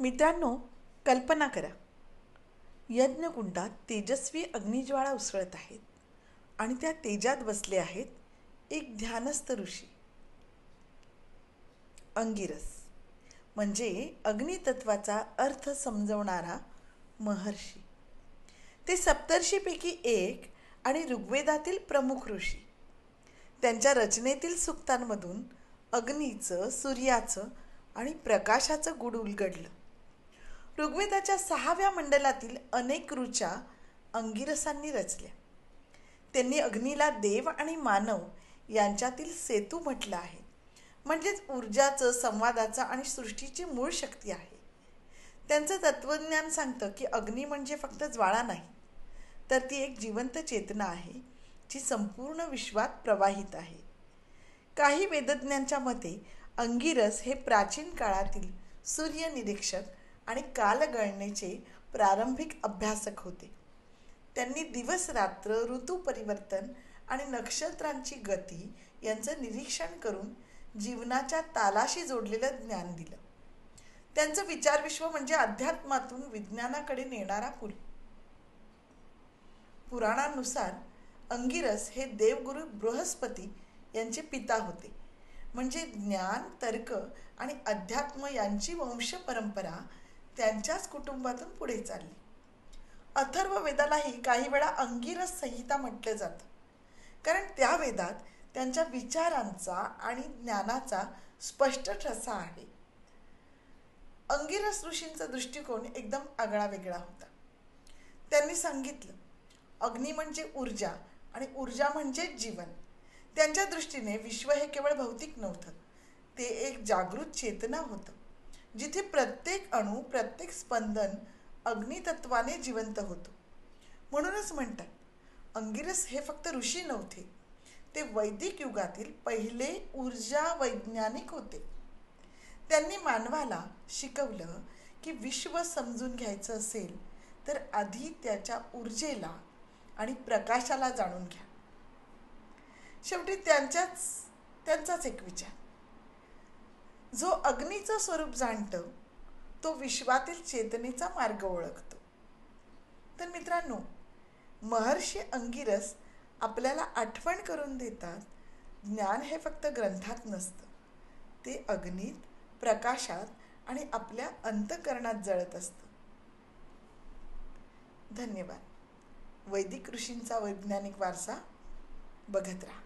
मित्रांनो, कल्पना करा, यज्ञकुंडात तेजस्वी अग्निज्वाळा उसळत आहेत आणि त्या तेजात बसले आहेत एक ध्यानस्थ ऋषी अंगिरस, म्हणजे अग्नितत्वाचा अर्थ समजवणारा महर्षी. ते सप्तर्षीपैकी एक आणि ऋग्वेदातील प्रमुख ऋषी. त्यांच्या रचनेतील सूक्तांमधून अग्नीचं, सूर्याचं आणि प्रकाशाचं गूढ उलगडलं. ऋग्वेदाच्या 6व्या मंडलातील अनेक ऋचा अंगिरसांनी रचल्या. त्यांनी अग्नीला देव आणि मानव यांच्यातील सेतू म्हटलं आहे, म्हणजेच ऊर्जाचं, संवादाचं आणि सृष्टीची मूळ शक्ती आहे. त्यांचं तत्त्वज्ञान सांगतं की अग्नी म्हणजे फक्त ज्वाळा नाही, तर ती एक जिवंत चेतना आहे जी संपूर्ण विश्वात प्रवाहित आहे. काही वेदज्ञांच्या मते अंगिरस हे प्राचीन काळातील सूर्यनिरीक्षक आणि कालगणनेचे प्रारंभिक अभ्यासक होते. त्यांनी दिवस रात्र, ऋतू परिवर्तन आणि नक्षत्रांची गती यांचं निरीक्षण करून जीवनाच्या तालाशी जोडलेलं ज्ञान दिलं. त्यांचं विचारविश्व म्हणजे अध्यात्मातून विज्ञानाकडे नेणारा पूल. पुराणानुसार अंगिरस हे देवगुरु बृहस्पती यांचे पिता होते, म्हणजे ज्ञान, तर्क आणि अध्यात्म यांची वंश परंपरा त्यांच्याच कुटुंबातून पुढे चालली. अथर्व वेदालाही काही वेळा अंगिरस संहिता म्हटलं जातं, कारण त्या वेदात त्यांच्या विचारांचा आणि ज्ञानाचा स्पष्ट ठसा आहे. अंगिरस ऋषींचा दृष्टिकोन एकदम आगळा वेगळा होता. त्यांनी सांगितलं, अग्नी म्हणजे ऊर्जा आणि ऊर्जा म्हणजे जीवन. त्यांच्या दृष्टीने विश्व हे केवळ भौतिक नव्हतं, ते एक जागृत चेतना होतं, जिथे प्रत्येक अणू, प्रत्येक स्पंदन अग्नितत्वाने जिवंत होतो. म्हणूनच म्हणतात, अंगिरस हे फक्त ऋषी नव्हते, ते वैदिक युगातील पहिले ऊर्जा वैज्ञानिक होते. त्यांनी मानवाला शिकवलं की विश्व समजून घ्यायचं असेल तर आधी त्याच्या ऊर्जेला आणि प्रकाशाला जाणून घ्या. शेवटी त्यांचाच एक विचार, जो अग्नीचं स्वरूप जाणतो तो विश्वातील चेतनेचा मार्ग ओळखतो. तर मित्रांनो, महर्षी अंगिरस आपल्याला आठवण करून देतात, ज्ञान हे फक्त ग्रंथात नसतं, ते अग्नीत, प्रकाशात आणि आपल्या अंतःकरणात जळत असतं. धन्यवाद. वैदिक ऋषींचा वैज्ञानिक वारसा बघत राहा.